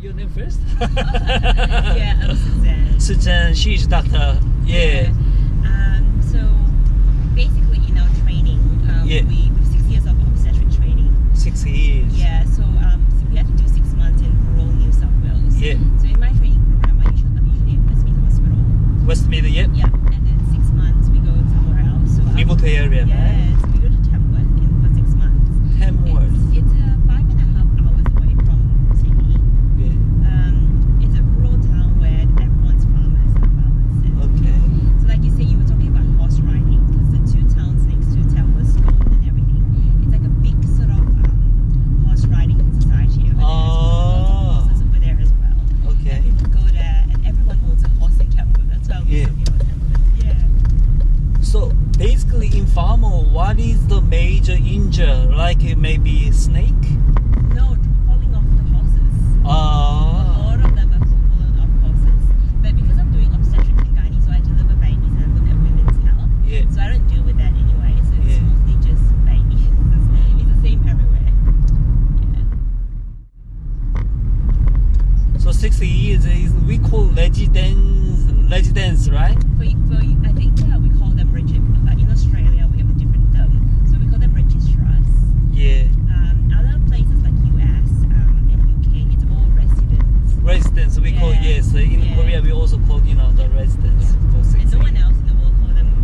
your name first? Yeah, I'm Suzanne. Suzanne, she's doctor. Yeah. So basically in our training, Yeah. we have 6 years of obstetric training. 6 years. Yeah, so we had to do 6 months in rural New South Wales. Yeah. So in my training program, I'm usually at Westmead Hospital. Westmead, yeah. Yeah, and then 6 months we go somewhere else. So Remote area, right? yes, we go to Tamworth for 6 months. Tamworth. It's 5.5 hours away from Sydney. Yeah. It's a rural town where everyone's farmers and farmers. Okay. So like you say, you were talking about horse riding, because the 2 towns next to Tamworth, Scone and everything, it's like a big sort of horse riding society over there. So there's lots of horses over there as well. Okay. And people go there and everyone owns a horse in Tamworth. That's how we Yeah. talking about Tamworth. Yeah. So basically in farmer, what is the major injury? Like maybe snake? No, falling off the horses. A lot of them have fallen off horses. But because I'm doing obstetrics and gynae, so I deliver babies and I look at women's health. Yeah. So I don't deal with that anyway. So it's Yeah. mostly just babies. It's the same everywhere. Yeah. So 6 years is we call residence, right? I think we call them in Australia we have a different term. So we call them registrars. Yeah. Other places like US and UK, it's all residents. Residence we call, Yeah. yes. In Yeah. Korea we also call, the residence for 6 And no one years. else in the world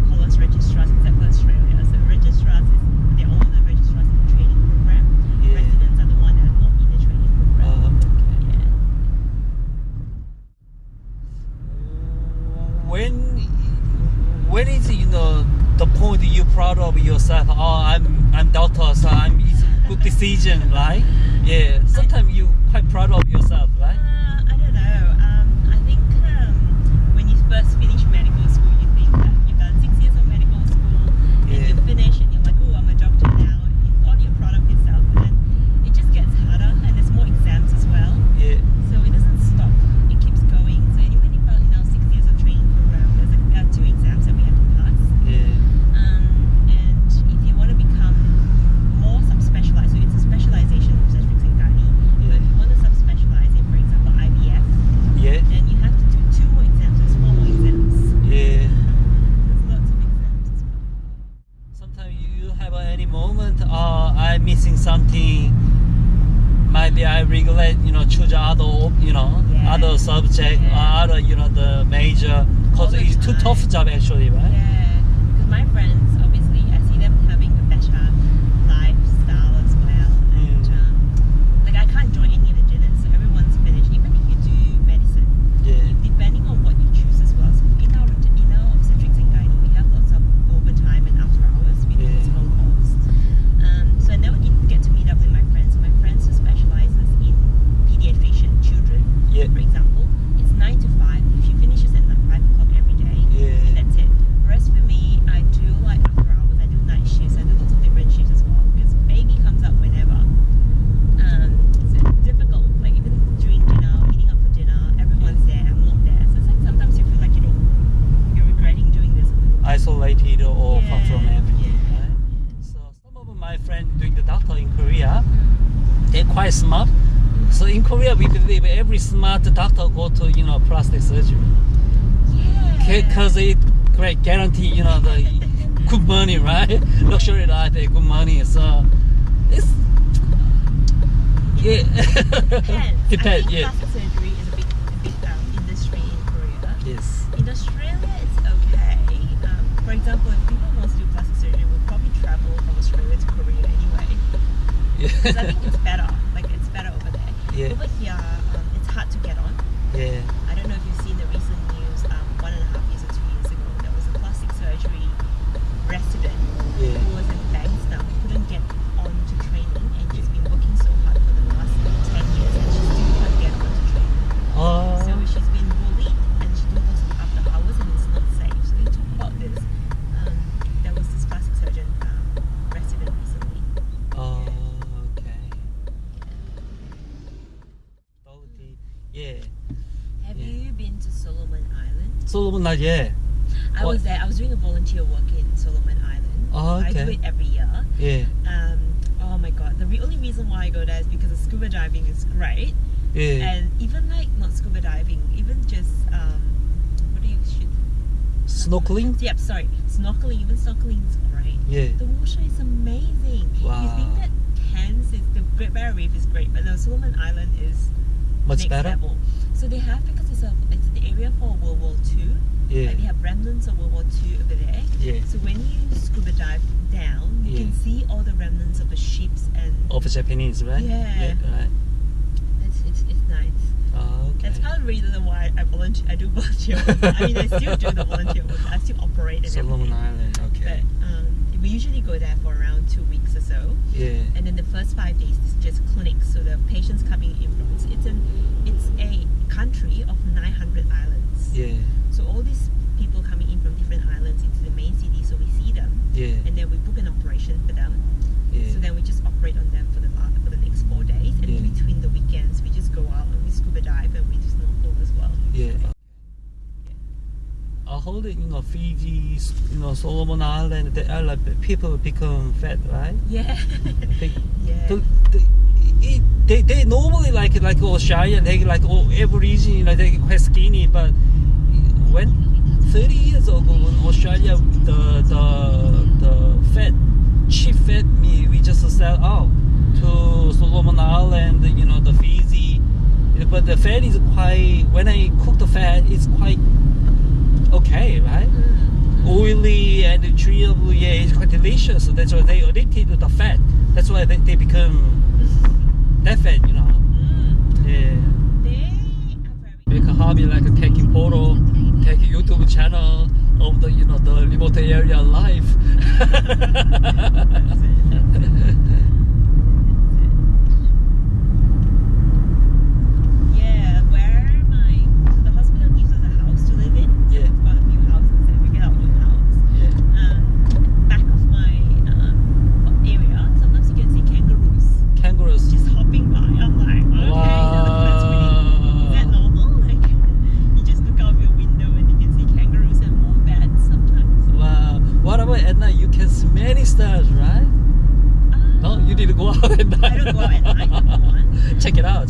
call us registrars except for Australia. So registrars they're all the registrars in the training program. Yeah. Residents are the one that are not in the training program. Okay. Yeah. When is the point you're proud of yourself? Oh, I'm doctor, so it's a good decision, right? Yeah. Sometimes you quite proud of yourself, right? I don't know. I think when you first finish medical school, you think that you've done 6 years of medical school, Yeah. and you finish, and you're like, oh, I'm a doctor now. You thought you're proud of yourself, but then it just gets harder, and there's more exams as well. Yeah. So it doesn't stop; it keeps going. So anyway, in our 6 years of training program, there are 2 exams that we have to pass. Yeah. And if you want to become more subspecialized, so it's a specialization in obstetrics and gynae. Yeah. But if you want to subspecialize in, for example, IVF, Yeah. then you have to do 2 more exams. There's 4 more exams. Yeah. There's lots of exams as well. Sometimes you have any moment, I'm missing something. Maybe I regret, choose other, Yeah. other subject, Yeah. other, the major, All because the it's too time. tough job actually, right? Yeah, because my friends, obviously, I see them having a better lifestyle as well. And like I can't join any of the dinners, so everyone's finished. Even if you do medicine, Yeah. depending on what you choose as well. So in our obstetrics and gynae, we have lots of overtime and after hours. We do Yeah. these phone calls. So I never get to meet up with my friends. So my friends who specializes in pediatrician children, Yeah. for example, it's 9 to 5. She finishes at 5 o'clock every day, Yeah. and that's it. Whereas for me, I do like after hours. I do night shifts. I do lots of different shifts as well because baby comes up whenever. So it's difficult. Like even during dinner, meeting up for dinner, everyone's there. I'm not there. So it's like sometimes you feel like you're regretting doing this a little bit. Isolated or far Yeah. from everything, Yeah. right? So some of my friends doing the doctor in Korea, they're quite smart. So in Korea, we believe every smart doctor go to, plastic surgery. Yeah. Because it great guarantee, the good money, right? Luxury life, good money. So it's, yeah. Depends. Depends, I think yeah. plastic surgery is a big industry in Korea. Yes. In Australia, it's okay. For example, if people want to do plastic surgery, we'll probably travel from Australia to Korea anyway. Because I think it's better. Like it's better over there. Yeah. Over here, it's hard to get on. Yeah. I don't know if you've seen the recent news. 1.5 years or 2 years ago, there was a plastic surgery resident Yeah. who was in Bankstown, couldn't get on to training, and she's been working so hard for the last 10 years, and she still can't get on to training. So she's been bullied, and she do lots of after hours, and it's not safe. So they talk about this. There was this plastic surgeon resident recently. Okay. Yeah. Have you been to Solomon Island? Solomon, not yet. I was there. I was doing a volunteer work in Solomon Island. Oh, okay. I do it every year. Yeah. Oh my god. The only reason why I go there is because the scuba diving is great. Yeah. And even like not scuba diving, even just what do you shoot? Snorkeling? Yep, sorry, snorkeling. Even snorkeling is great. Yeah. The water is amazing. Wow. You think that Cairns is the Great Barrier Reef is great, but the Solomon Island is Much next better? level. So they have, because it's the area for World War II. Yeah. Like they have remnants of World War II over there. Yeah. So when you scuba dive down, you can see all the remnants of the ships and Of Japanese, right? Yeah. Right. it's nice. Oh, okay. That's part of the reason why I volunteer. I do volunteer work. I mean, I still do the volunteer work. I still operate and Solomon everything. Island, okay. But we usually go there for around 2 weeks or so. Yeah. And then the first 5 days is just clinics. So the patients coming in from it's a country of 900 islands. Yeah. So all these people coming in from different islands into the main city, so we see them. Yeah. And then we book an operation for them. Yeah. So then we just operate on them for the next 4 days, and Yeah. between the weekends we just go out and we scuba dive and we snorkel as well. Yeah. I heard that, Fiji, Solomon Island, the island, people become fat, right? Yeah. They, Yeah. they normally like Australia, they like Aborigine, they quite skinny, but when 30 years ago in Australia, the cheap fat meat we just sell out to Solomon Island, the Fiji, but the fat is quite, when I cook the fat, it's quite okay, right? Oily and chewable, yeah, it's quite delicious. So that's why they addicted to the fat. That's why they become that fat, Yeah. They are very. Make a hobby like taking photo, take a YouTube channel of the the remote area life. Yeah, where the hospital gives us a house to live in. Yeah. It's got a few houses and we get our own house. Yeah. Back of my area, sometimes you can see Kangaroos. just hopping by. I'm like, okay, that's really, is that normal? Like, you just look out of your window and you can see kangaroos and wombats sometimes. Wow. What about at night? You can see many stars, right? No, you need to go out at night. I don't go out at night, number one. Check it out.